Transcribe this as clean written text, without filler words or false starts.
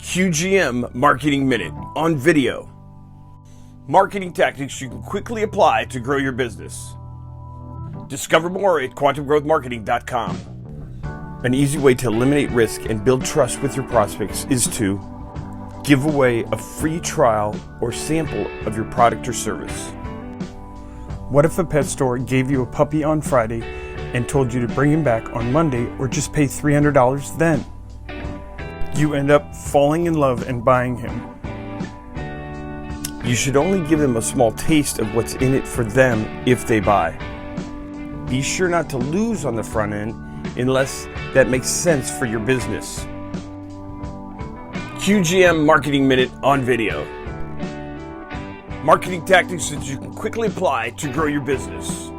QGM Marketing Minute on video. Marketing tactics you can quickly apply to grow your business. Discover more at quantumgrowthmarketing.com. An easy way to eliminate risk and build trust with your prospects is to give away a free trial or sample of your product or service. What if a pet store gave you a puppy on Friday and told you to bring him back on Monday or just pay $300 then? You end up falling in love and buying him. You should only give them a small taste of what's in it for them if they buy. Be sure not to lose on the front end unless that makes sense for your business. QGM Marketing Minute on video. Marketing tactics that you can quickly apply to grow your business.